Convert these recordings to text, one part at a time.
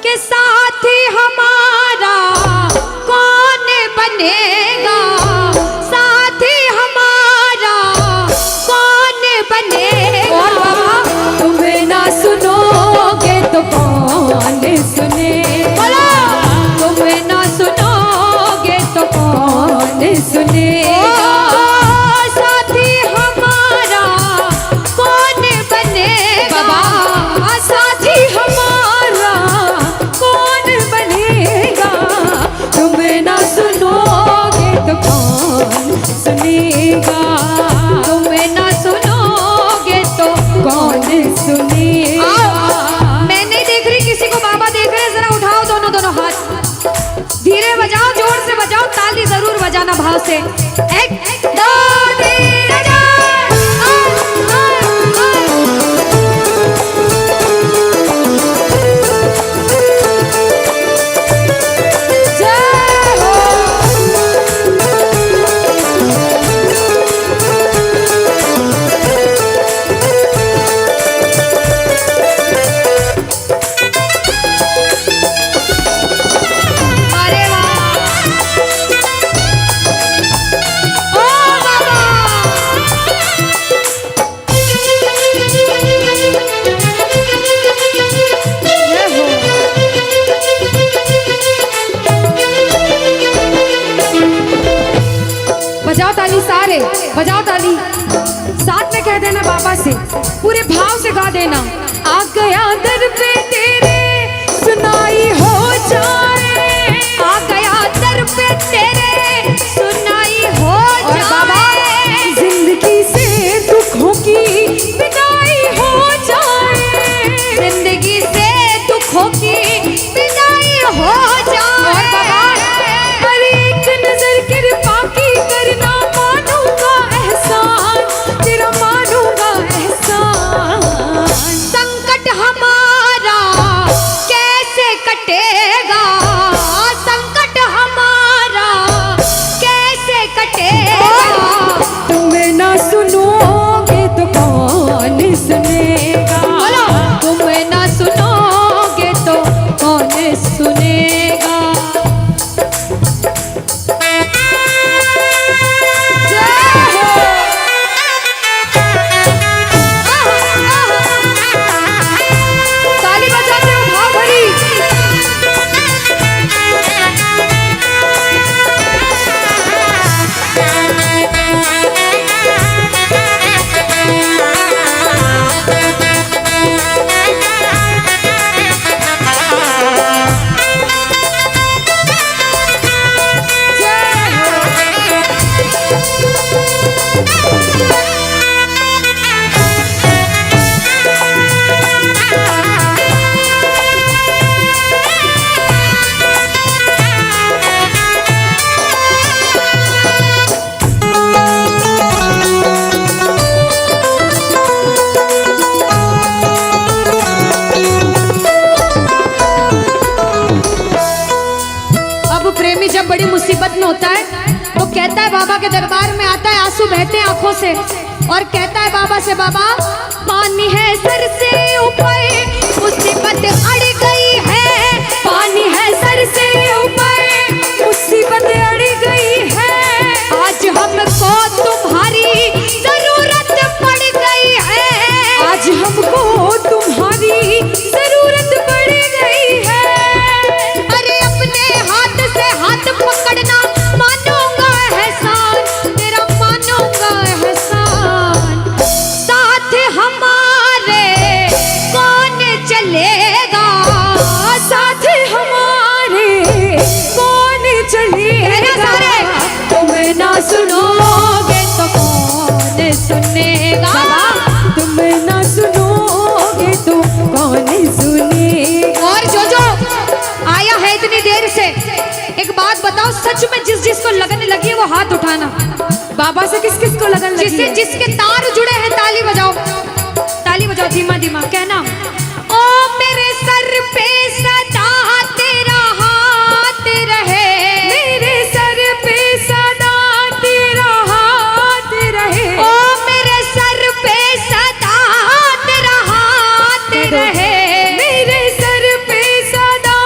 के साथी हमारा कौन बनेगा, साथी हमारा कौन बनेगा। और बाबा तुम्हें ना सुनोगे तो कौन सुनेगा, तुम्हें ना सुनोगे तो कौन सुनेगा। साथी हमारा कौन बनेगा, साथी हमारा कौन बनेगा। तुम्हें ना सुनोगे तो कौन सुनेगा, तुम्हें ना सुनोगे तो कौन सुनेगा। मैं नहीं देख रही किसी को, बाबा देख रहे हैं। जरा उठाओ दोनों दोनों हाथ, धीरे बजाओ, जोर से बजाओ, ताली जरूर बजाना भाव से। एक दो तीन बजाओ ताली, सारे बजाओ ताली, साथ में कह देना बाबा से, पूरे भाव से गा देना। आ गया दर पे तेरे सुनाई हो जाए, आ गया दर पे तेरे सुनाई हो जाए। जिंदगी से दुखों की विदाई हो जाए, जिंदगी से दुखों की विदाई हो जाए। और बाबा हर एक नजर कृपा की करना, मानूंगा एहसान तेरा, मानूंगा एहसान। संकट हमारा कैसे कटेगा, संकट हमारा कैसे कटेगा। तुम्हें ना सुनोगे तो कौन सुनेगा, तुम्हें ना सुनोगे तो कौन सुनेगा। ताली बजाते हो भाव भरी। प्रेमी जब बड़ी मुसीबत में होता है तो कहता है, बाबा के दरबार में आता है, आंसू बहते हैं आंखों से, और कहता है बाबा से, बाबा पानी है सर से ऊपर, मुसीबत अड़ गई है, पानी है सर से ऊपर, मुसीबत अड़ गई है। आज हमको तुम्हारी जरूरत पड़ गई है, आज हमको तुम्हारी जरूरत पड़ गई है। अरे अपने हाथ से हाथ पकड़ना, मानूंगा एहसान तेरा, मानूंगा एहसान। साथ हमारे कौन चलेगा, साथ हमारे कौन चलेगा। तुम्हें ना सुनोगे तो कौन सुनेगा, तुम्हें ना सुनोगे तो कौन सुनेगा। और जो आया है इतनी देर से, एक बात बताओ, सच में जिस जिसको लगन लगी है वो हाथ उठाना। बाबा से किस किस को लगन लगी है? जिसके तार जुड़े हैं ताली बजाओ, ताली बजाओ धीमा धीमा, कहना ओ मेरे सर पे सदा तेरा हाथ रहे, मेरे सर पे सदा तेरा हाथ रहे, ओ मेरे सर पे सदा तेरा हाथ रहे, मेरे सर पे सदा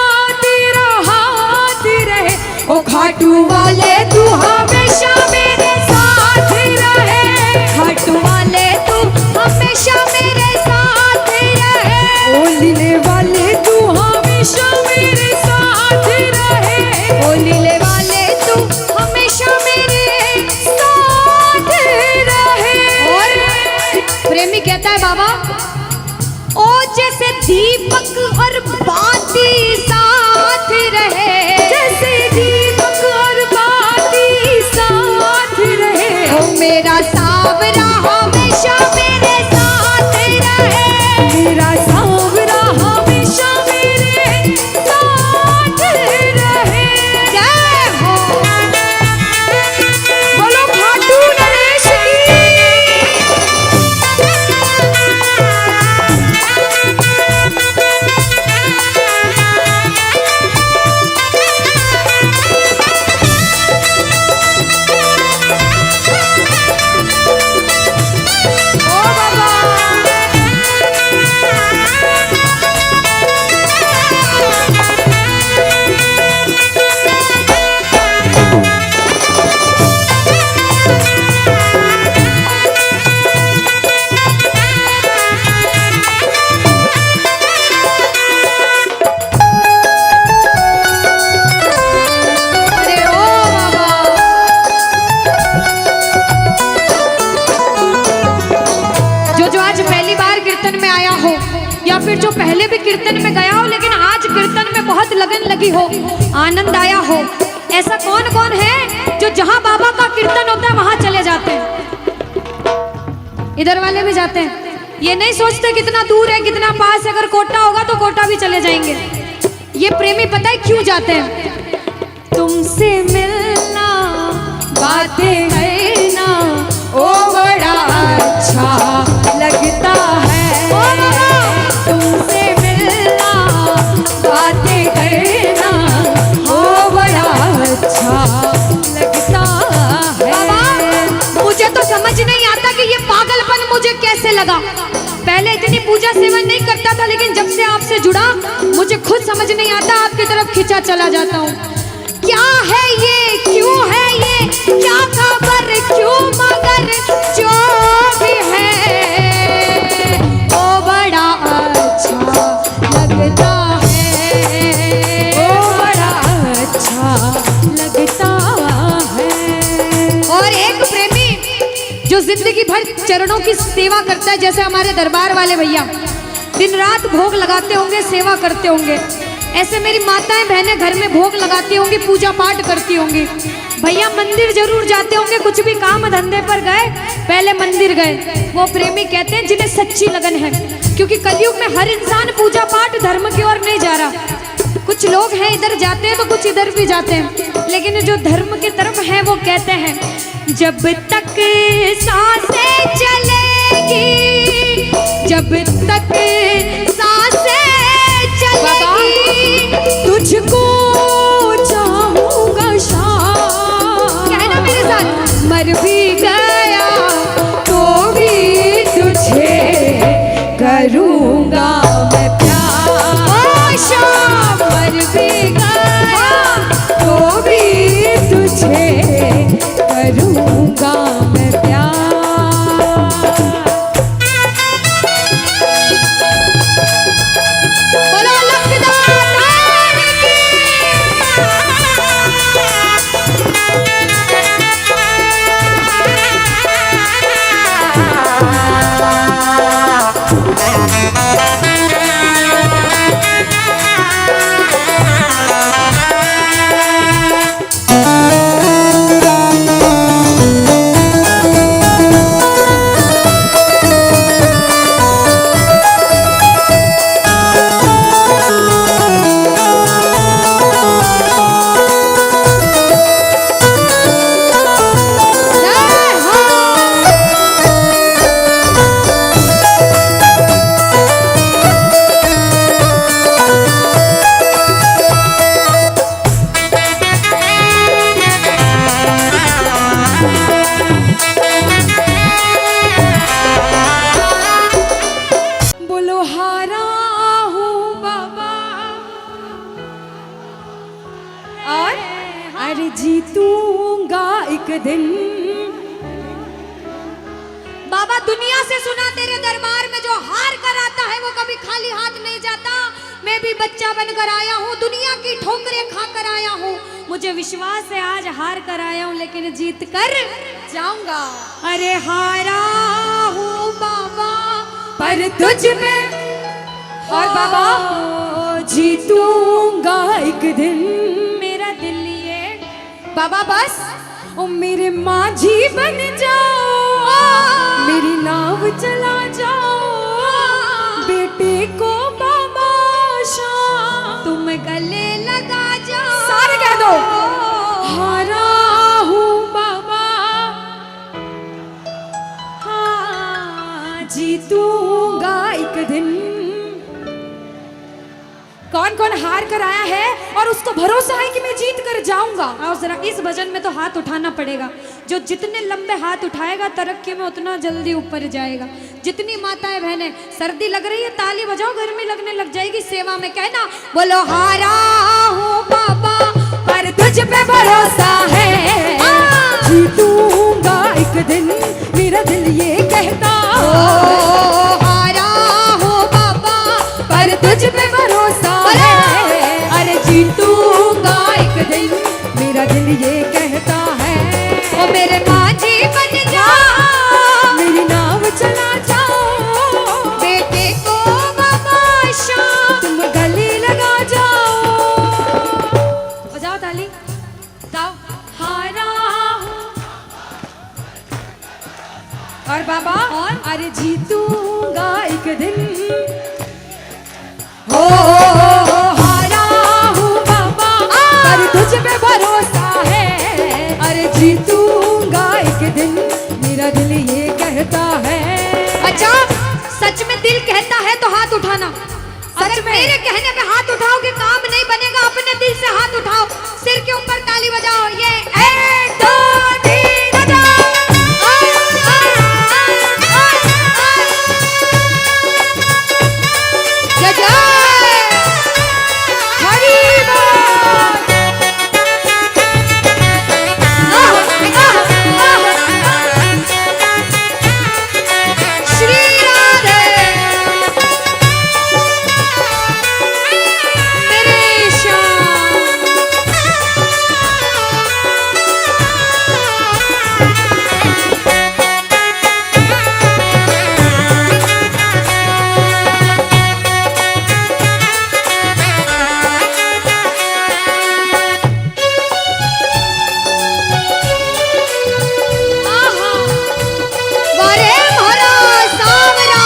लगी हो, आनंद आया हो। ऐसा कौन कौन है जो जहां बाबा का कीर्तन होता है वहां चले जाते हैं? इधर वाले भी जाते हैं, ये नहीं सोचते कितना दूर है कितना पास है। अगर कोटा होगा तो कोटा भी चले जाएंगे। ये प्रेमी पता है क्यों जाते हैं? तुमसे मिलना, बातें करना, ओ बड़ा अच्छा लगता है। तुमसे मिलना, बातें करना, ओ बड़ा अच्छा लगता है। बाबा मुझे तो समझ नहीं आता कि ये पागलपन मुझे कैसे लगा। पहले इतनी पूजा सेवन नहीं करता था, लेकिन जब से आपसे जुड़ा मुझे खुद समझ नहीं आता, आपकी तरफ खिंचा चला जाता हूँ। क्या है ये, क्यों है ये, क्या खबर, क्यों, मगर जो भी है वो बड़ा अच्छा लगता है, वो बड़ा अच्छा लगता है। और एक प्रेमी जो जिंदगी भर चरणों की सेवा करता है, जैसे हमारे दरबार वाले भैया दिन रात भोग लगाते होंगे, सेवा करते होंगे, ऐसे मेरी माताएं बहनें घर में भोग लगाती होंगी, पूजा पाठ करती होंगी। भैया मंदिर जरूर जाते होंगे, कुछ भी काम धंधे पर गए पहले मंदिर गए। वो प्रेमी कहते हैं जिन्हें सच्ची लगन है, क्योंकि कलयुग में हर इंसान पूजा पाठ धर्म की ओर नहीं जा रहा। कुछ लोग हैं इधर जाते हैं तो कुछ इधर भी जाते हैं, लेकिन जो धर्म की तरफ है वो कहते हैं जब तक सांसें चलेगी, जब तक सांसें चलेगी, तुझको चाहूंगा शाम। कहना मेरे साथ, मर भी गया तो भी तुझे करूंगा मैं प्यार। शाम मर भी गया तो भी तुझे करूंगा मैं प्यार। जीतूंगा एक दिन। बाबा दुनिया से सुना तेरे दरबार में जो हार कर आता है वो कभी खाली हाथ नहीं जाता। मैं भी बच्चा बनकर आया हूँ, दुनिया की ठोकरें खाकर आया हूँ, मुझे विश्वास है आज हार कर आया हूँ लेकिन जीत कर जाऊंगा। अरे हारा हूँ बाबा पर तुझ में, और बाबा जीतूंगा एक दिन। मेरा दिल ये बाबा बस ओ मेरे माझी बन जाओ, मेरी नाव चला जाओ, बेटे को बाबा शाम तुम गले लगा जाओ। सारे कह दो हारा हूँ बाबा, हाँ जीतूंगा एक दिन। कौन कौन हार कर आया है और उसको भरोसा है कि मैं जीत कर जाऊंगा। और जरा इस भजन में तो हाथ उठाना पड़ेगा, जो जितने लंबे हाथ उठाएगा तरक्की में उतना जल्दी ऊपर जाएगा। जितनी माताएं बहनें सर्दी लग रही है ताली बजाओ, गर्मी लगने लग जाएगी। सेवा में कहना बोलो हारा हूँ बाबा पर तुझ पे भरोसा है, जीतूंगा एक दिन मेरा दिल ये कहता। हारा हूँ बाबा पर तुझ पे भरोसा है, अरे जीतूंगा एक दिन मेरा दिल ये कहता है। ओ मेरे माझी बन जाओ, मेरी नाव चला जाओ, बेटे को बाबा शाम तुम गले लगा जाओ। अरे जीतूंगा एक दिन, हो हारा हूँ बाबा पर तुझ पे भरोसा है। अरे जीतूंगा एक दिन मेरा दिल ये कहता है। अच्छा सच में दिल कहता है तो हाथ उठाना। अगर मेरे कहने पे हाथ उठाओगे काम नहीं बनेगा, अपने दिल से हाथ उठाओ, सिर के ऊपर ताली बजाओ। ये 1 2 3 बजाओ। जय जय हरि बोल। श्री राधे मेरे श्याम। आहा, वारे म्हारा सावरा।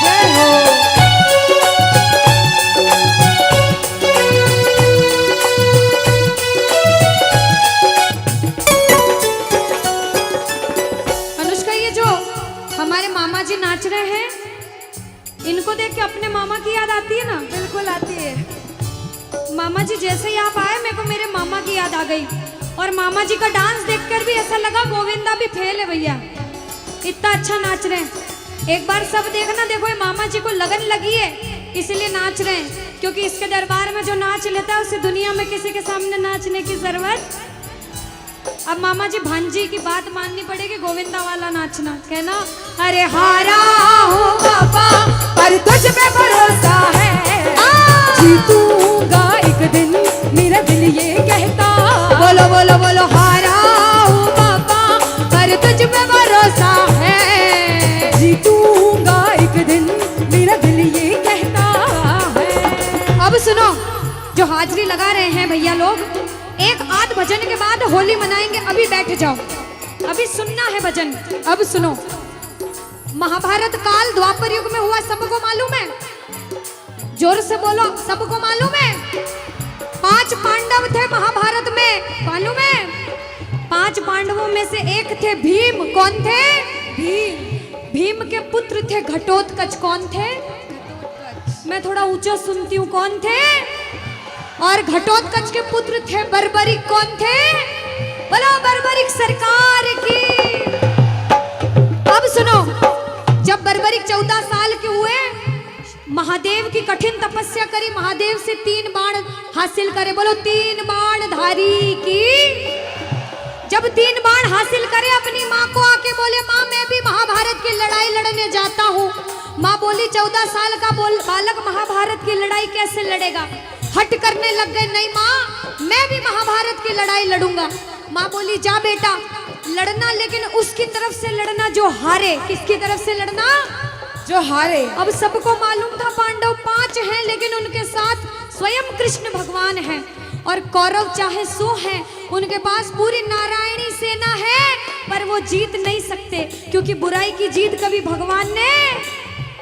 जय हो अनुष्का, ये जो हमारे मामा जी नाच रहे हैं, इनको देख के अपने मामा की याद आती है ना? बिल्कुल आती है। मामा जी जैसे ही आप आए मेरे को मेरे मामा की याद आ गई, और मामा जी का डांस देखकर भी ऐसा लगा गोविंदा भी फेल है भैया, इतना अच्छा नाच रहे हैं। एक बार सब देखना, देखो ये मामा जी को लगन लगी है इसलिए नाच रहे हैं, क्योंकि इसके दरबार में जो नाच लेता है उसे दुनिया में किसी के सामने नाचने की जरूरत। अब मामा जी भांजी की बात माननी पड़ेगी, गोविंदा वाला नाचना, कहना अरे हारा हूँ बाबा पर तुझ पे भरोसा है। जीतूंगा एक दिन मेरा दिल ये कहता। बोलो बोलो बोलो, हारा हूँ बाबा पर तुझ पे भरोसा है। जीतूंगा एक दिन मेरा दिल ये कहता है। अब सुनो, जो हाजिरी लगा रहे हैं भैया लोग, एक आध भजन के बाद होली मनाएंगे, अभी बैठ जाओ, अभी सुनना है भजन। अब सुनो, महाभारत काल द्वापर युग में हुआ, सबको मालूम है? जोर से बोलो, सबको मालूम है? 5 पांडव थे महाभारत में, मालूम है? 5 पांडवों में से एक थे भीम। कौन थे? भीम। भीम के पुत्र थे घटोत्कच। कौन थे? मैं थोड़ा ऊंचा सुनती हूँ। कौन थे? और घटोत्कच के पुत्र थे बर्बरिक। कौन थे? बोलो बर्बरिक सरकार की। अब सुनो, जब बर्बरिक 14 साल के हुए, महादेव की कठिन तपस्या करी, महादेव से 3 बाण हासिल करे। बोलो 3 बाण धारी की। जब 3 बाण हासिल करे, अपनी माँ को आके बोले, माँ मैं भी महाभारत की लड़ाई लड़ने जाता हूँ। माँ बोली 14 साल का बालक महाभारत की लड़ाई कैसे लड़ेगा? हट करने लग गए, नहीं माँ मैं भी महाभारत की लड़ाई लड़ूंगा। माँ बोली जा बेटा लड़ना, लेकिन उसकी तरफ से लड़ना जो हारे। किसकी तरफ से लड़ना? जो हारे। अब सबको मालूम था पांडव 5 हैं, लेकिन उनके साथ स्वयं कृष्ण भगवान हैं, और कौरव चाहे 100 हैं, उनके पास पूरी नारायणी सेना है, पर वो जीत नहीं सकते, क्योंकि बुराई की जीत कभी भगवान ने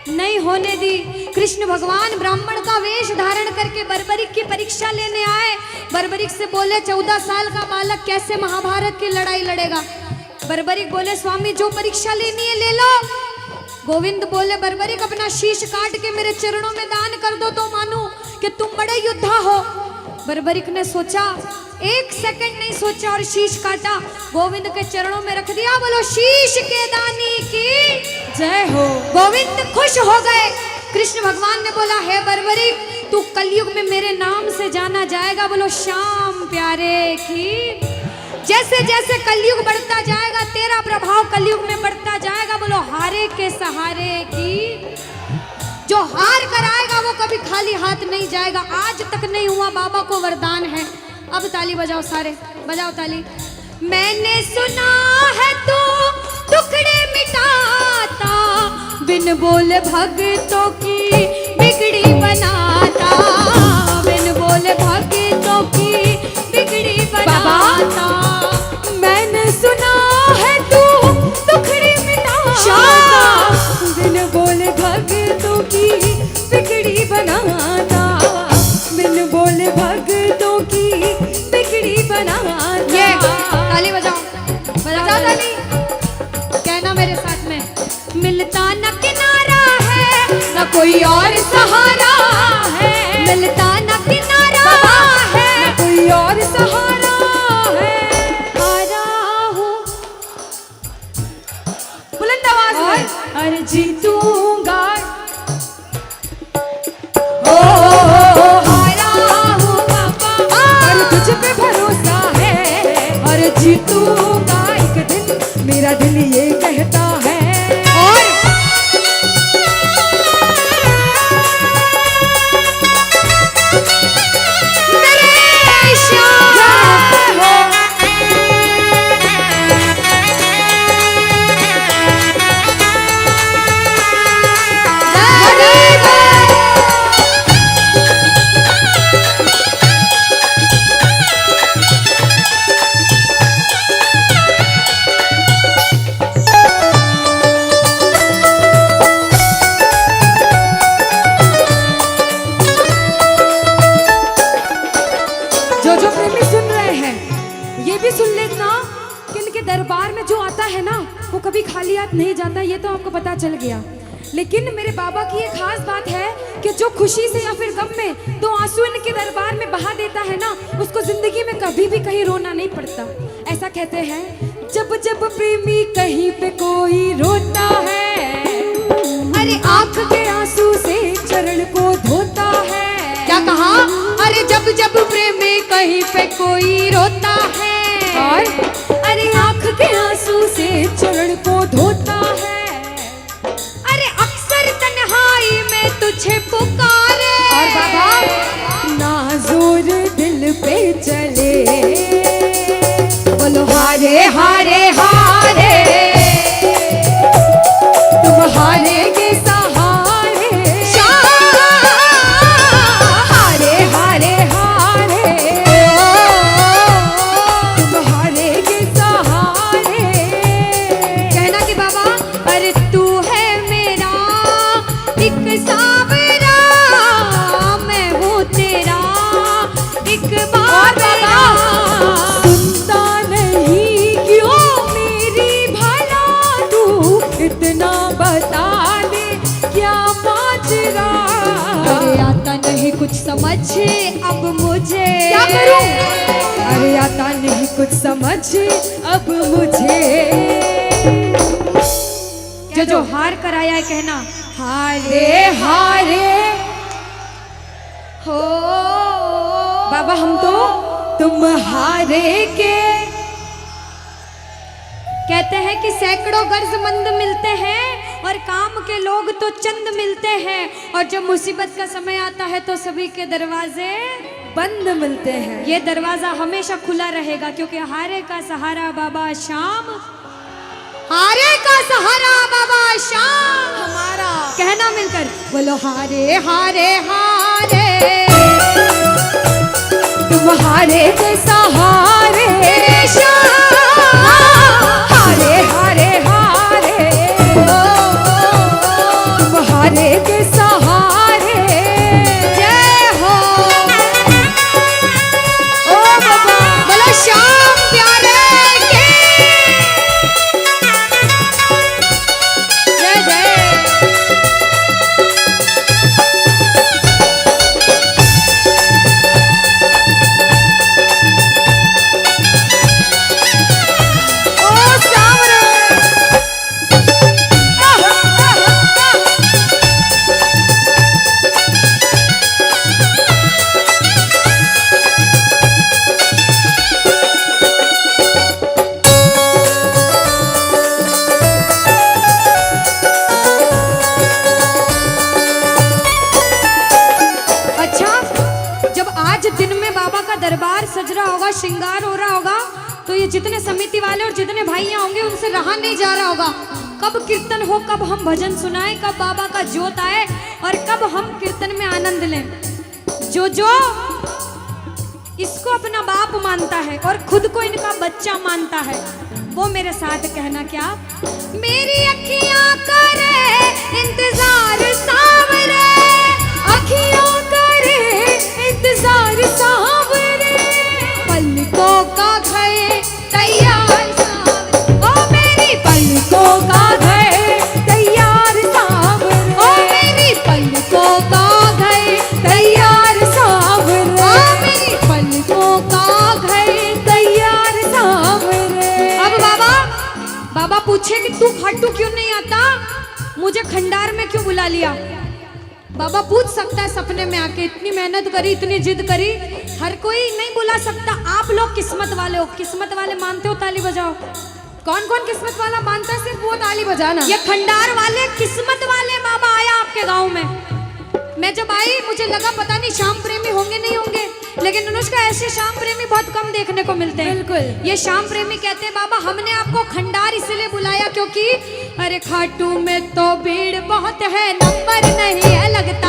नहीं होने दी। कृष्ण भगवान ब्राह्मण का वेश धारण करके बर्बरिक की परीक्षा लेने आए। बर्बरिक से बोले 14 साल का बालक कैसे महाभारत की लड़ाई लड़ेगा? बर्बरिक बोले स्वामी जो परीक्षा लेनी है ले लो। गोविंद बोले बर्बरिक अपना शीश काट के मेरे चरणों में दान कर दो तो मानूं कि तुम बड़े योद्धा हो। बर्बरिक ने सोचा, 1 सेकंड नहीं सोचा और शीश काटा, गोविंद के चरणों में रख दिया। बोलो शीश के दानी की जय हो। गोविंद खुश हो गए। कृष्ण भगवान ने बोला हे बर्बरिक तू कलयुग में मेरे नाम से जाना जाएगा। बोलो श्याम प्यारे की। जैसे जैसे कलयुग बढ़ता जाएगा तेरा प्रभाव कलयुग में बढ़ता जाएगा। बोलो हारे के सहारे की। जो हार कर आएगा वो कभी खाली हाथ नहीं जाएगा। आज तक नहीं हुआ, बाबा को वरदान है। अब ताली बजाओ, सारे बजाओ ताली। मैंने सुना है तू टुकड़े मिटाता, बिन बोले भक्तों की बिगड़ी बनाता, बिन बोले भक्तों की बिगड़ी बनाता। मैंने सुना है तू टुकड़े मिटाता, बोले भक्तों की बिगड़ी बनाता। ये ताली बजाओ, बजाओ ताली। कहना मेरे साथ में, मिलता न किनारा है न कोई और सहारा है, मिलता न किनारा है न कोई और सहारा है। हारा हूँ। बुलंद आवाज में, अरे जीतूंगा। ओ हारा हूँ बाबा, पर तुझ पे भरोसा है। और जीतूंगा एक दिन, मेरा दिल ये कहता है। और मेरे श्याम हो। जो प्रेमी सुन रहे हैं, ये भी सुन लेना कि इनके दरबार में जो आता है ना, वो कभी खाली हाथ नहीं जाता। ये तो आपको पता चल गया। लेकिन मेरे बाबा की ये खास बात है कि जो खुशी से या फिर गम में दो आंसू इनके दरबार में बहा देता है ना, उसको जिंदगी में कभी भी कहीं रोना नहीं पड़ता। ऐसा कहते हैं, जब जब प्रेमी कहीं पे कोई रोता है, अरे आंख के आंसू से चरण को धोता है। क्या कहा? अरे जब जब प्रेमी कहीं पे कोई रोता है, और अरे आंख के आंसू से चरण को धोता है। अरे अक्सर तन्हाई में तुझे पुकारे। और बाबा नाज़ुर दिल पे चले, बोलो हारे हारे हारे, तुम हारेगे सहारे। हारे हारे हारे, तुम हारेगे सहारे। कहना कि बाबा, अरे तू है मेरा एक सावरा, मैं हूँ तेरा एक बाबरा। सुनता नहीं क्यों मेरी भला, तू इतना बता दे क्या माजरा। अरे आता नहीं कुछ समझ अब मुझे, क्या करूं? अरे आता नहीं कुछ समझ अब मुझे। जो हार कर आया है कहना, हारे हारे हो बाबा, हम तो तुम हारे के। कहते हैं कि सैकड़ों गर्जमंद मिलते हैं और काम के लोग तो चंद मिलते हैं, और जब मुसीबत का समय आता है तो सभी के दरवाजे बंद मिलते हैं। ये दरवाजा हमेशा खुला रहेगा, क्योंकि हारे का सहारा बाबा श्याम, हारे का सहारा बाबा श्याम हमारा। कहना मिलकर, बोलो हारे हारे हारे, तुम हारे के सहारे। हारे हारे हारे, तुम हारे के सहारे। जय हो। ओ बाबा, बोलो श्याम प्यारे के जय जय। ओ सावरे। अच्छा, जब आज दिन में बाबा का दरबार सज रहा होगा, श्रृंगार हो रहा होगा, तो ये जितने समिति वाले और जितने भाइयां होंगे उनसे रहा नहीं जा रहा होगा। कब कीर्तन हो, कब हम भजन सुनाएं, कब बाबा का जोत आए और कब हम कीर्तन में आनंद लें। जो इसको अपना बाप मानता है और खुद को इनका बच्चा मानता है, वो मेरे साथ कहना क्या, मेरी अखियां करे इंतजार सावरे, अखियों करे इंतजार सांवरे, पलकों का घर तैयार सांवरे, ओ मेरी पलकों का घर तैयार सांवरे, ओ मेरी पलकों का घर तैयार सांवरे, ओ मेरी पलकों का घर। तैयार सांवरे। अब बाबा पूछे कि तू खाटू क्यों नहीं आता, मुझे खंडार में क्यों बुला लिया। बाबा पूछ सकता है सपने में आके, इतनी मेहनत करी, इतनी जिद करी, हर कोई नहीं बुला सकता। आप लोग किस्मत वाले हो, किस्मत वाले मानते हो, ताली बजाओ। कौन कौन किस्मत वाला मानता है, सिर्फ वो ताली बजाना। ये खंडार वाले किस्मत वाले बाबा आया आपके गांव में। मैं जब आई मुझे लगा पता नहीं श्याम प्रेमी होंगे नहीं होंगे, लेकिन अनुष्का ऐसे श्याम प्रेमी बहुत कम देखने को मिलते हैं। बिल्कुल। ये श्याम प्रेमी कहते हैं बाबा हमने आपको खंडार इसलिए बुलाया क्योंकि अरे खाटू में तो भीड़ बहुत है, नंबर नहीं है लगता।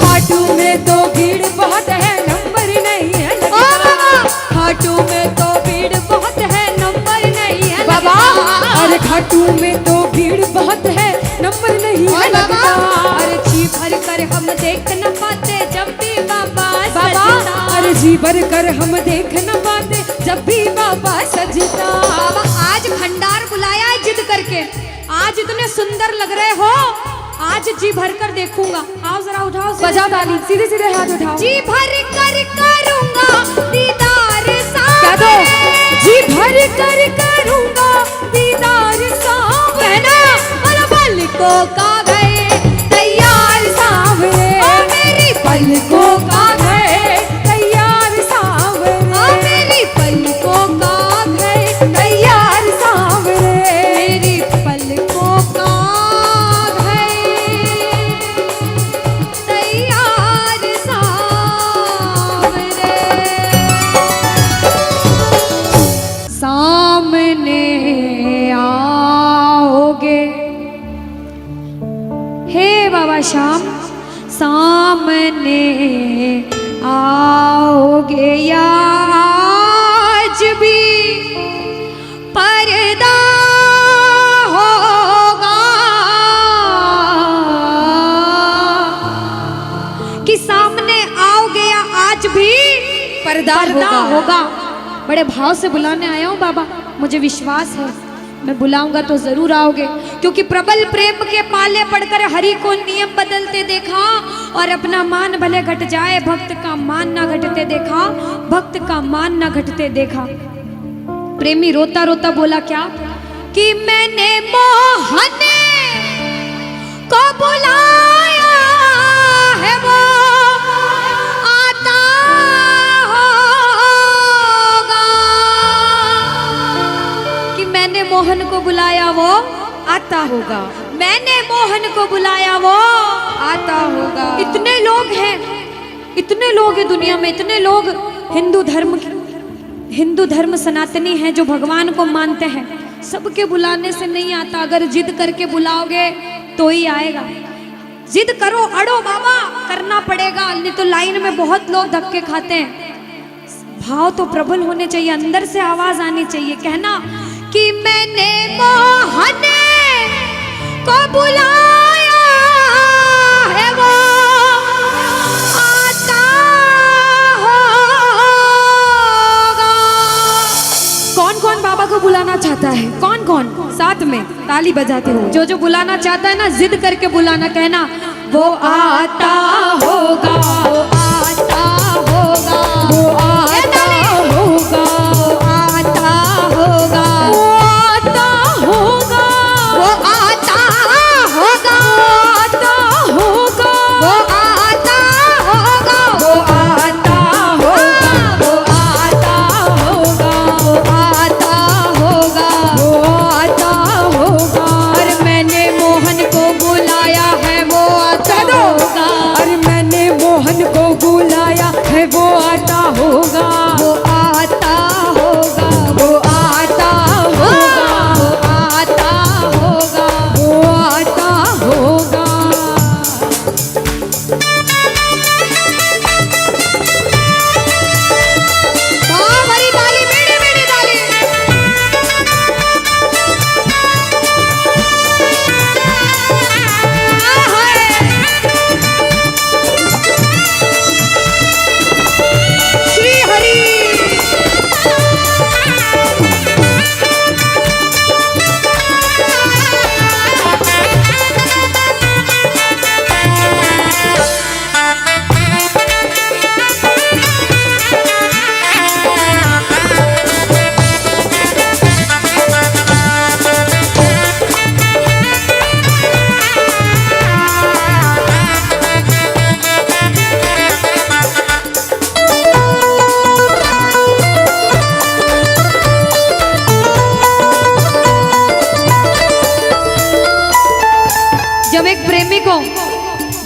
खाटू में तो भीड़ बहुत है, नंबर नहीं है ओ लगता। बाबा खाटू में तो भीड़ बहुत है, नंबर नहीं है बाबा लगता। अरे खाटू में तो भीड़ बहुत है, नंबर नहीं है और बाबा लगता। अरे जी भर कर हम देख न पाते जब भी बाबा बाबा सजता। अरे जी भर कर हम देख न पाते जब भी बाबा सजता। बाबा आज खंडार बुलाया है जिद करके, आज इतने सुंदर लग रहे हो, आज जी भर कर देखूंगा। आओ जरा उठाओ, बजाओ ताली, सीधे सीधे हाथ उठाओ। जी भर कर करूंगा दीदार क्या दो? जी भर कर करूंगा दीदार सांवरे, पलकों का घर तैयार सांवरे, ओ मेरी पलकों का घर तैयार सांवरे, ओ मेरी पलकों का घर तैयार सांवरे, मेरी पलकों का घर तैयार सांवरे। सामने आओगे हे बाबा श्याम, सामने आओगे या आज भी पर्दा होगा, कि सामने आओगे या आज भी पर्दा होगा। बड़े भाव से बुलाने आया हूँ बाबा, मुझे विश्वास है मैं बुलाऊंगा तो जरूर आओगे, क्योंकि प्रबल प्रेम के पाले पड़कर हरि को नियम बदलते देखा, और अपना मान भले घट जाए भक्त का मान ना घटते देखा, भक्त का मान ना घटते देखा। प्रेमी रोता रोता बोला क्या कि मैंने मोहन को बुलाया है वो आता होगा, कि मैंने मोहन को बुलाया वो आता होगा, मैंने मोहन को बुलाया वो आता होगा। इतने लोग हैं, इतने लोग हैं दुनिया में, इतने लोग हिंदू धर्म सनातनी हैं जो भगवान को मानते हैं, सबके बुलाने से नहीं आता, अगर जिद करके बुलाओगे तो ही आएगा। जिद करो, अड़ो बाबा, करना पड़ेगा, नहीं तो लाइन में बहुत लोग धक्के खाते हैं। भाव तो प्रबल होने चाहिए, अंदर से आवाज आनी चाहिए, कहना कि मैंने मोहन को बुलाया है वो आता होगा। कौन कौन बाबा को बुलाना चाहता है? कौन कौन? साथ में ताली बजाते हो। जो जो बुलाना चाहता है ना, जिद करके बुलाना, कहना वो आता होगा, वो आता होगा, वो आता होगा, वो आता होगा, वो आता होगा, वो आता होगा, आता होगा, वो आता होगा, वो आता होगा, वो आता होगा, वो आता होगा, वो आता होगा। और मैंने मोहन को बुलाया है वो आता होगा, अरे मैंने मोहन को बुलाया है वो आता होगा, वो आता होगा, वो आता होगा, वो आता होगा। वो आता होगा। हाँ, बड़ी ताली, मेरी मेरी ताली।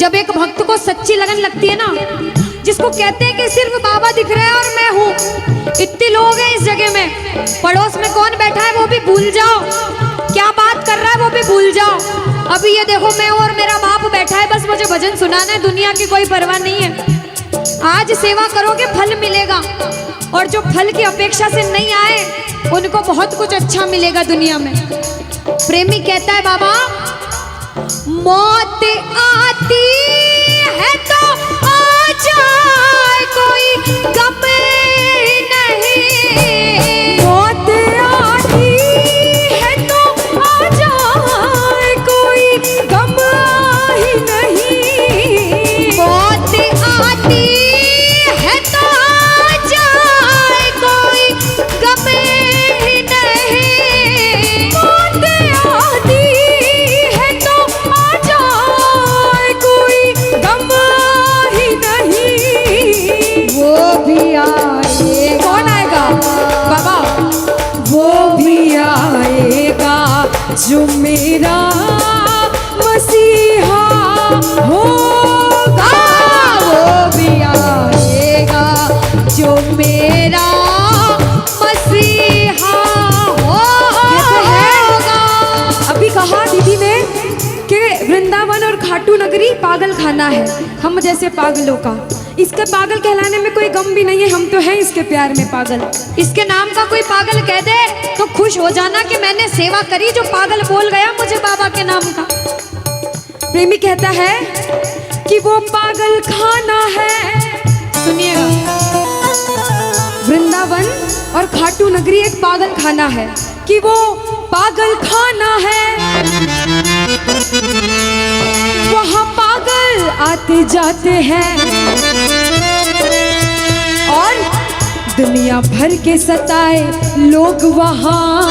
जब एक भक्त को सच्ची लगन लगती है ना, जिसको कहते हैं कि सिर्फ बाबा दिख रहे हैं और मैं हूँ, इतने लोग हैं इस जगह में, पड़ोस में कौन बैठा है वो भी भूल जाओ, क्या बात कर रहा है वो भी भूल जाओ। अभी ये देखो मैं और मेरा बाप बैठा है, बस मुझे भजन सुनाना है, दुनिया की कोई परवाह नहीं है। आज सेवा करोगे फल मिलेगा, और जो फल की अपेक्षा से नहीं आए उनको बहुत कुछ अच्छा मिलेगा दुनिया में। प्रेमी कहता है बाबा, मौत आती है तो आ जाए कोई गम नहीं, मौत आती है तो आ जाए कोई गम ही नहीं, मौत आती है तो आ जाए कोई गम ही नहीं, मौत आती है तो आ जाए कोई गम ही नहीं। वो भी आए। कौन आएगा बाबा? वो भी आएगा जो मेरा मसीहा होगा, वो भी आएगा जो मेरा मसीहा होगा। अभी कहा दीदी ने कि वृंदावन और खाटू नगरी पागल खाना है हम जैसे पागलों का। इसके पागल कहलाने में कोई गम भी नहीं है, हम तो हैं इसके प्यार में पागल। इसके नाम का कोई पागल कह दे तो खुश हो जाना कि मैंने सेवा करी, जो पागल बोल गया मुझे बाबा के नाम का। प्रेमी कहता है कि वो पागल खाना है। सुनिएगा, वृंदावन और खाटू नगरी एक पागल खाना है, कि वो पागल खाना है। वहाँ पागल आते जाते हैं और दुनिया भर के सताए लोग वहाँ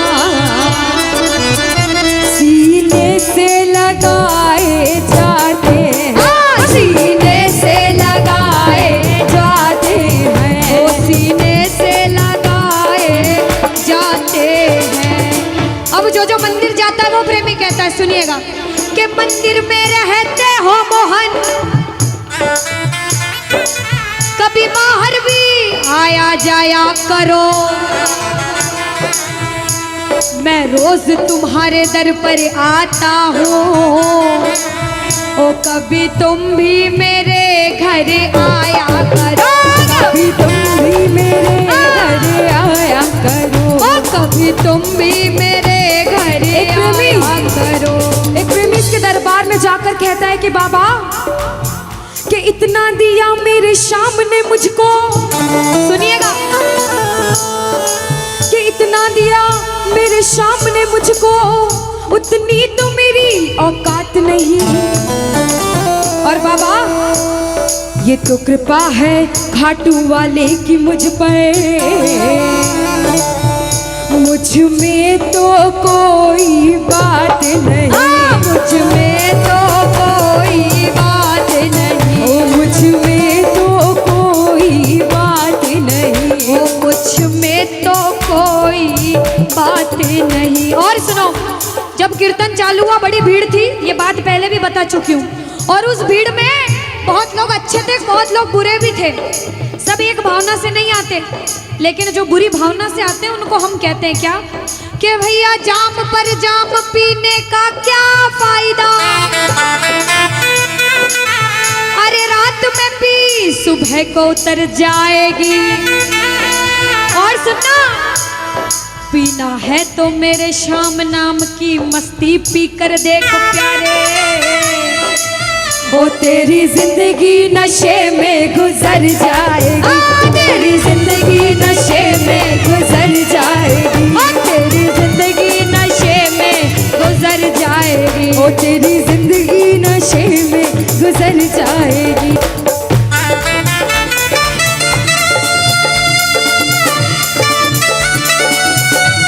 सीने से लगाए जाते हैं, सीने से लगाए जाते हैं, वो सीने से लगाए जाते हैं। अब जो जो मंदिर जाता है वो प्रेमी कहता है, सुनिएगा, कि मंदिर में रहते हो मोहन, कभी बाहर भी आया जाया करो, मैं रोज तुम्हारे दर पर आता हूँ, ओ कभी तुम भी मेरे घर आया करो, कभी तुम भी मेरे घर आया करो, ओ कभी तुम भी मेरे घर आया करो। एक प्रेमी इसके दरबार में जाकर कहता है कि बाबा, कि इतना दिया मेरे शाम ने मुझको, सुनिएगा, कि इतना दिया मेरे शाम ने मुझको, उतनी तो मेरी औकात नहीं। और बाबा, ये तो कृपा है खाटू वाले की मुझ पर, मुझ में तो कोई बात नहीं, मुझ में तो कोई बात नहीं, ओ मुझ में तो कोई बात नहीं, ओ मुझ में तो कोई बात नहीं। और सुनो, जब कीर्तन चालू हुआ बड़ी भीड़ थी, ये बात पहले भी बता चुकी हूँ, और उस भीड़ में बहुत लोग अच्छे थे, बहुत लोग बुरे भी थे, सब एक भावना से नहीं आते, लेकिन जो बुरी भावना से आते हैं उनको हम कहते हैं क्या, कि भैया जाम पर जाम पीने का क्या फायदा, अरे रात में पी सुबह को उतर जाएगी। और सुनना, पीना है तो मेरे श्याम नाम की मस्ती पी कर देखो प्यारे, ओ तेरी जिंदगी नशे में गुजर जाएगी, तेरी जिंदगी नशे में गुजर जाएगी, तेरी जिंदगी नशे में गुजर जाएगी, ओ तेरी जिंदगी नशे में गुजर जाएगी।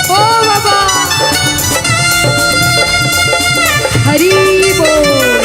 ओ बाबा, हरी बोल।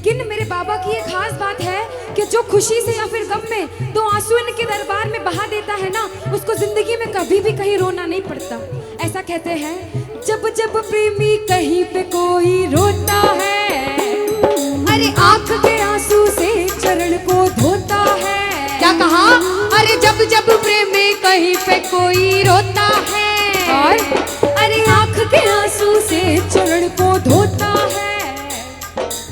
लेकिन मेरे बाबा की ये खास बात है कि जो खुशी से या फिर गम में दो आंसू इनके दरबार में बहा देता है ना, उसको जिंदगी में कभी भी कहीं रोना नहीं पड़ता। ऐसा कहते हैं, जब जब प्रेमी कहीं पे कोई रोता है, अरे आंख के आंसू से चरण को धोता है। क्या कहा? अरे जब जब प्रेमी कहीं पे कोई रोता है, और अरे आंख के आंसू से चरण को धोता है।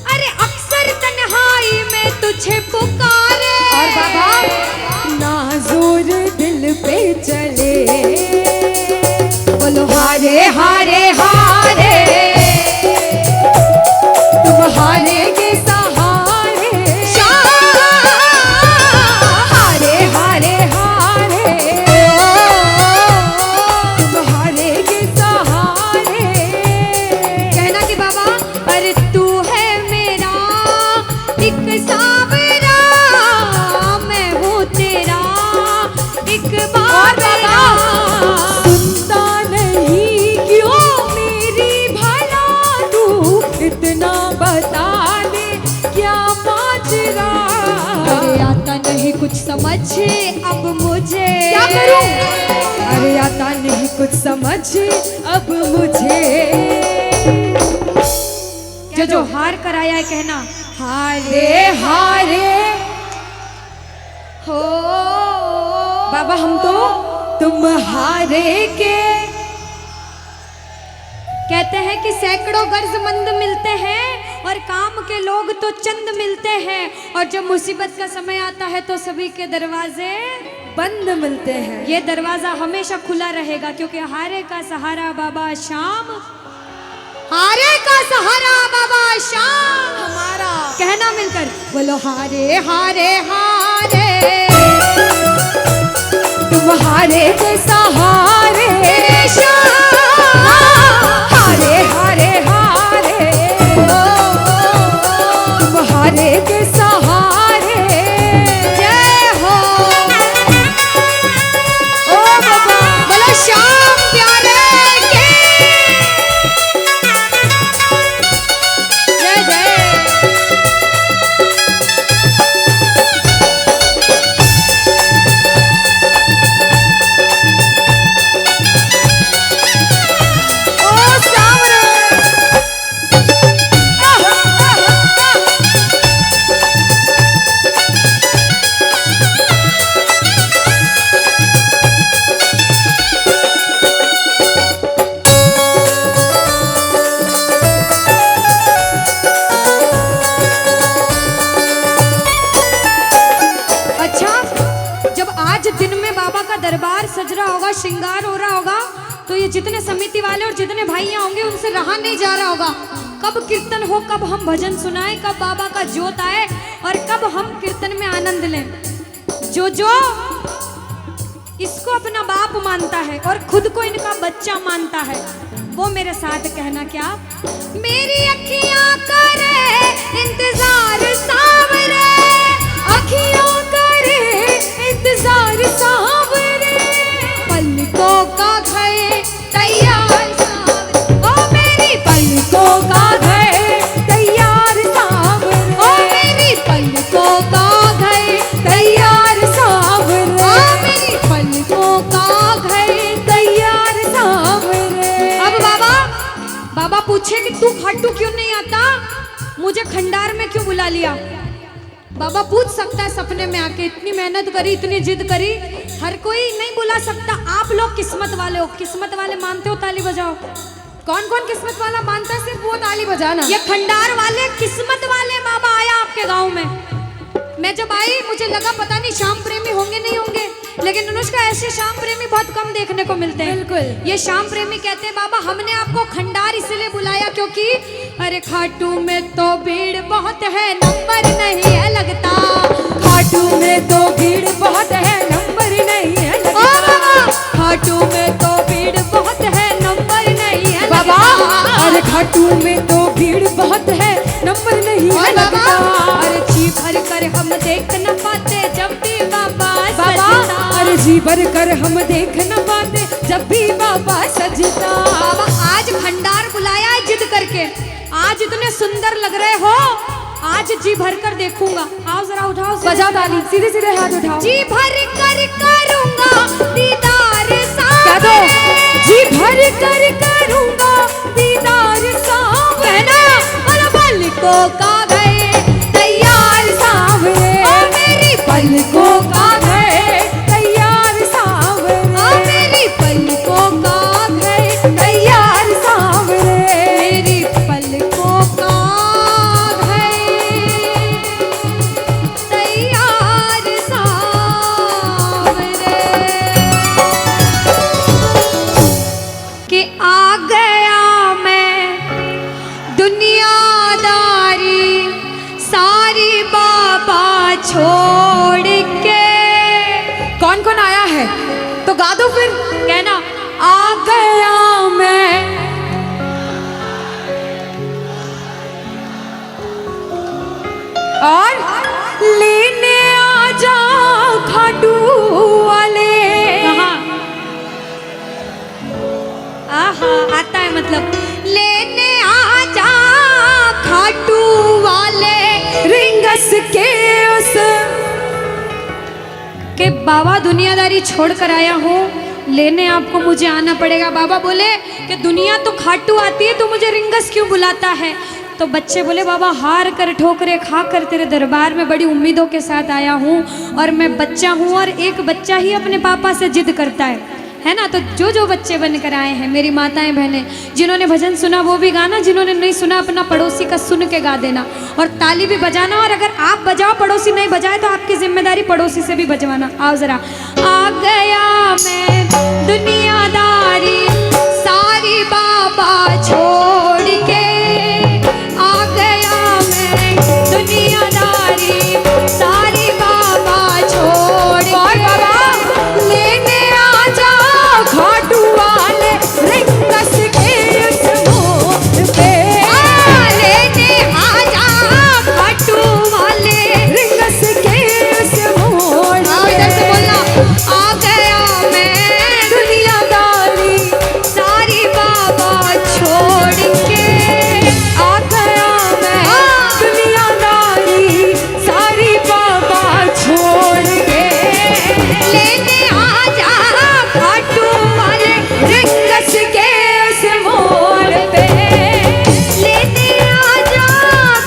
अरे अक्सर तन्हाई में तुझे पुकारे, और बाबा नाज़ुर दिल पे चले, बोलो हारे हारे हारे, तुम हारे के सहारे, हारे हारे हारे, तुम हारे के सहारे। कहना कि बाबा अरे तू है मेरा एक सावरा, मैं हूँ तेरा एक बाबरा। सुनता नहीं क्यों मेरी भला, तू इतना बता दे क्या माजरा। अरे आता नहीं कुछ समझ अब मुझे, क्या करूं? अरे आता नहीं कुछ समझ अब मुझे। जो हार कर आया है कहना, हारे हारे हो बाबा, हम तो तुम हारे के। कहते हैं कि सैकड़ों गर्जमंद मिलते हैं और काम के लोग तो चंद मिलते हैं, और जब मुसीबत का समय आता है तो सभी के दरवाजे बंद मिलते हैं। ये दरवाजा हमेशा खुला रहेगा, क्योंकि हारे का सहारा बाबा शाम, हारे का सहारा बाबा शाम हमारा। कहना मिलकर, बोलो हारे हारे हारे, तुम हारे के सहारे, हारे हारे हारे, तुम हारे के सहारे। जय हो। ओ बाबा, बोलो श्याम प्यारे के जय जय। ओ सावरे, अच्छा, जब आज दिन में बाबा का दरबार सज रहा होगा, श्रृंगार हो रहा होगा, तो ये जितने समिति वाले और जितने भाइयां होंगे उनसे रहा नहीं जा रहा होगा। कब कीर्तन हो, कब हम भजन सुनाएं, कब बाबा का जोत आए और कब हम कीर्तन में आनंद लें। जो जो इसको अपना बाप मानता है और खुद को इनका बच्चा मानता है, वो मेरे साथ कहना, क्या? मेरी अखियां करे इंतजार सावरे, अखियों करे इंतजार सावरे, पलकों का घर तैयार सावरे, ओ मेरी पलकों का घर तैयार सावरे, ओ मेरी पलकों का घर तैयार सावरे, ओ मेरी पलकों का घर। तैयार सावरे। अब बाबा पूछे कि तू खाटू क्यों नहीं आता, मुझे खंडार में क्यों बुला लिया? बाबा पूछ सकता है सपने में आके, इतनी मेहनत करी, इतनी जिद करी, हर कोई नहीं बुला सकता। आप लोग किस्मत वाले हो, किस्मत वाले मानते हो, ताली बजाओ। कौन कौन किस्मत वाला मानता है? सिर्फ वो ताली बजाना। ये खंडार वाले किस्मत वाले बाबा आया आपके गांव में। मैं जब आई मुझे लगा पता नहीं श्याम प्रेमी होंगे नहीं होंगे, लेकिन अनुष्का ऐसे श्याम प्रेमी बहुत कम देखने को मिलते हैं। बिल्कुल। ये श्याम प्रेमी कहते हैं, बाबा हमने आपको खंडार इसलिए बुलाया क्योंकि अरे खाटू में तो भीड़ बहुत है, नंबर नहीं है लगता। खाटू में तो भीड़ बहुत है, नंबर नहीं है लगता। ओ बाबा, खाटू में तो भीड़ बहुत है, नंबर नहीं है बाबा, लगता। अरे खाटू में तो भीड़ बहुत है, नंबर नहीं है लगता। अरे जी भर कर हम देख न पाते जब भी बाबा सजता। अरे जी भर कर हम देख न पाते जब भी बाबा सजता। बाबा आज खंडार बुलाया है जिद करके, आज इतने सुंदर लग रहे हो आज जी भर कर देखूंगा। आओ जरा उठाओ, बजाओ ताली, सीधे सीधे हाथ उठाओ। जी भर कर करूंगा दीदार क्या दो? जी भर कर करूंगा दीदार कहना और पलकों का गए तैयार सावरे, मेरी पलकों का गए तैयार सावरे, मेरी पलकों का गए तैयार सावरे, मेरी पलकों का गए तैयार सावरे कि आ गया मैं दुनियादारी सारी बाबा छोड़ के। कौन कौन आया है तो गा दो फिर। कहना आ गया मैं, और लेने आ जा खाटू वाले। आहा आता है मतलब लेने आ जा खाटू वाले रिंगस के उस के बाबा दुनियादारी छोड़ कर आया हूँ, लेने आपको मुझे आना पड़ेगा। बाबा बोले कि दुनिया तो खाटू आती है, तो मुझे रिंगस क्यों बुलाता है? तो बच्चे बोले बाबा हार कर ठोकरे खा कर तेरे दरबार में बड़ी उम्मीदों के साथ आया हूँ, और मैं बच्चा हूँ और एक बच्चा ही अपने पापा से जिद करता है ना। तो जो जो बच्चे बनकर आए हैं, मेरी माताएं बहनें, जिन्होंने भजन सुना वो भी गाना, जिन्होंने नहीं सुना अपना पड़ोसी का सुन के गा देना, और ताली भी बजाना। और अगर आप बजाओ पड़ोसी नहीं बजाए तो आपकी जिम्मेदारी पड़ोसी से भी बजवाना। आओ जरा। आ गया मैं दुनियादारी सारी बाबा छोड़ के, आ गया मैं दुनियादारी सारी बाबा छोड़ के। और बाबा लेने आ जा खाटू वाले रिंगस के उस मोड़ पे, लेने आ जा खाटू वाले रिंगस के उस मोड़ पे। इधर से बोलना आ गया मैं दुनियादारी सारी बाबा छोड़ के। आ गया मैं दुनियादारी सारी बाबा छोड़ के, लेने आ जा खाटू वाले रिंगस के उस मोड़ पे, लेने आ जा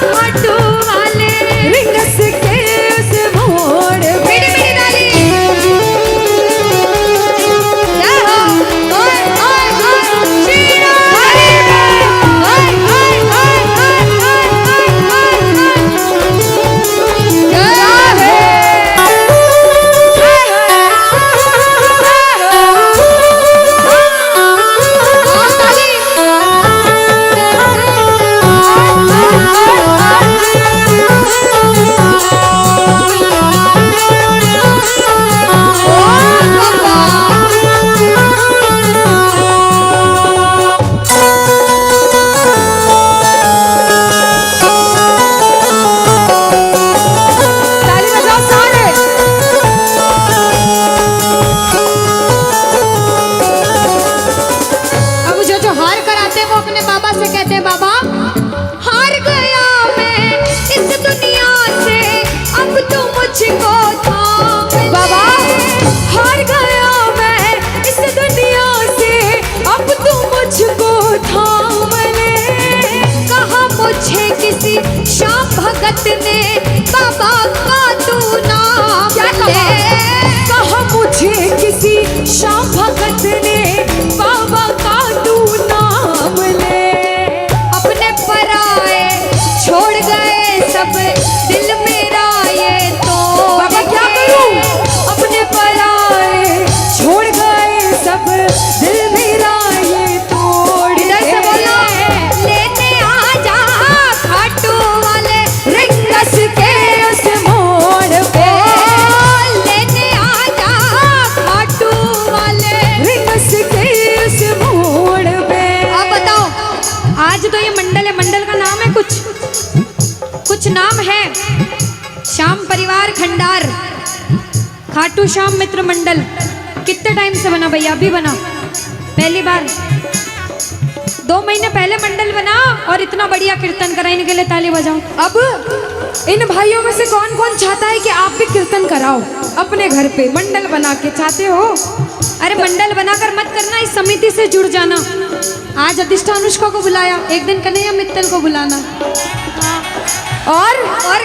खाटू वाले रिंगस के उस मोड़ पे। मेरी मेरी डाली जय हो। ओए ओए ओए श्रीराम हरे ओए ओए ओए ओए जय ताली बजाओ सारे। अब जो हार कर आते हैं वो अपने बाबा से कहते हैं बाबा हार गया मैं इस दुनिया से, अब तो मुझको थाम ले। बाबा हार गया मैं इस दुनिया से, अब तू मुझको थाम ले। कहा मुझे किसी श्याम भगत ने बाबा का तू नाम क्या ले। कहा मुझे किसी श्याम भगत ने बाबा का तू नाम ले। अपने पराए छोड़ गए सब दिल मेरा ये तो बाबा क्या करूं? अपने पराए छोड़ गए सब दिल मेरा ये तोड़ इधर से के। बोलो लेने आ जा खाटू वाले रिंगस के उस मोड़ पे, लेने आ जा खाटू वाले। रिंगस के उस मोड़ पे। अब बताओ आज तो ये मंडल है, मंडल का नाम है कुछ नाम है। श्याम परिवार खंडार खाटू श्याम मित्र मंडल। कितने टाइम से बना भैया? अभी बना, पहली बार। 2 महीने पहले मंडल बना और इतना बढ़िया कीर्तन करा, इनके लिए ताली बजाओ। अब इन भाइयों में से कौन कौन चाहता है कि आप भी कीर्तन कराओ अपने घर पे मंडल बना के? चाहते हो? अरे मंडल बनाकर मत करना, इस समिति से जुड़ जाना। आज अधिष्ठा अनुष्का को बुलाया, एक दिन कन्हैया मित्तल को बुलाना और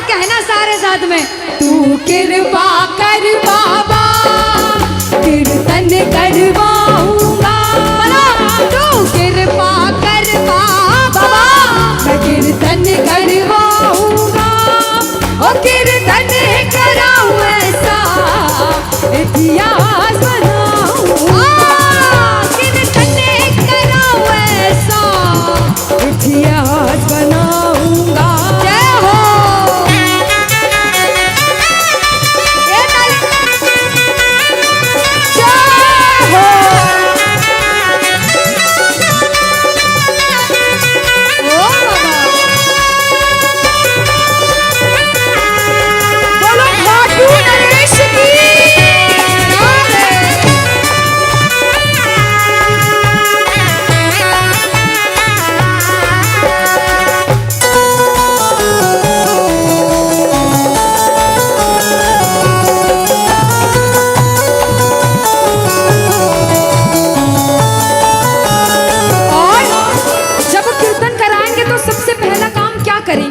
कहना सारे साथ में, तू कृपा कर बाबा कीर्तन करवाऊंगा। तू कृपा कर बाबा मैं कीर्तन करवाऊंगा। ओ कीर्तन कराऊं ऐसा इतिहास बनाऊंगा। कीर्तन कराऊं ऐसा इतिहास बनाऊंगा। जय हो।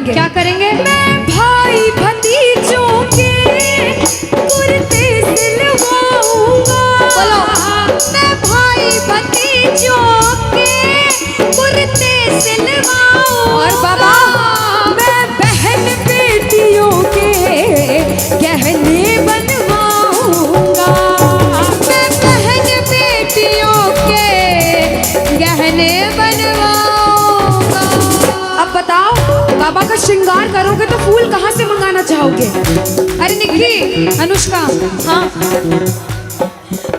क्या करेंगे? मैं भाई भतीजों के कुर्ते सिलवाऊंगा। बोलो, मैं भाई भतीजों के कुर्ते सिलवाऊंगा। और बाबा मैं बहन बेटियों के गहने बनवाऊंगा। मैं बहन बेटियों के गहने बनवाऊंगा। अब बताओ, बाबा का श्रृंगार करोगे तो फूल कहाँ से मंगाना चाहोगे? अरे निखिल, अनुष्का, हाँ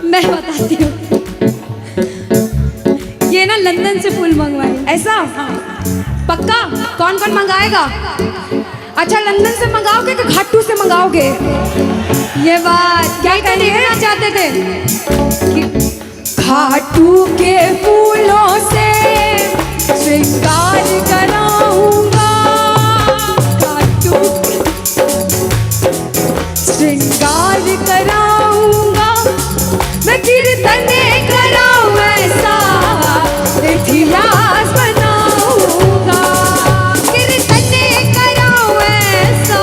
मैं बताती हूँ, ये ना लंदन से फूल मंगवाए। ऐसा? हाँ। पक्का? कौन कौन मंगाएगा? अच्छा, लंदन से मंगाओगे कि घाटू से मंगाओगे? ये बात क्या कहना चाहते थे? घाटू के फूलों से श्रृंगार कराऊंगा। श्रृंगार कराऊंगा मैं, कीर्तन कराऊं ऐसा इतिहास बनाऊंगा। कीर्तन कराऊं ऐसा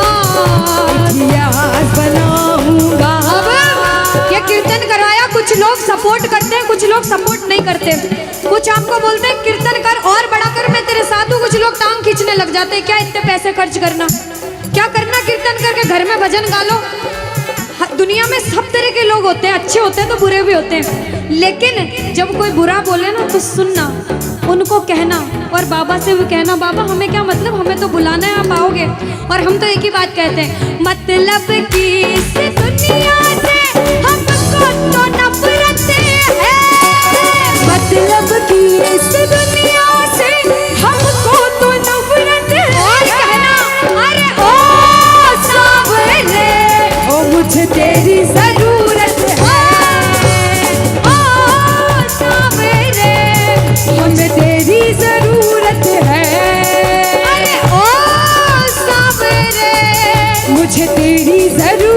इतिहास बनाऊंगा। अब ये कीर्तन करवाया, कुछ लोग सपोर्ट करते हैं, कुछ लोग सपोर्ट नहीं करते। कुछ आपको बोलते हैं कीर्तन कर और बड़ा कर, मैं तेरे साथ हूँ। कुछ लोग टांग खींचने लग जाते हैं, क्या इतने पैसे खर्च करना, क्या करना कीर्तन करके घर में भजन गा लो। दुनिया में सब तरह के लोग होते हैं, अच्छे होते हैं तो बुरे भी होते हैं। लेकिन जब कोई बुरा बोले ना तो सुनना, उनको कहना और बाबा से भी कहना, बाबा हमें क्या मतलब, हमें तो बुलाना है, आप आओगे। और हम तो एक ही बात कहते हैं, मतलब कि इस दुनिया से हमको तो नफरत है। मतलब कि इस दुनिया से हमको तो नफरत है। और कहना, अरे ओ सावरे ओ मुझे तेरी जरूरत है। ओ सावरे हमें तेरी जरूरत है। अरे ओ सावरे मुझे तेरी जरूरत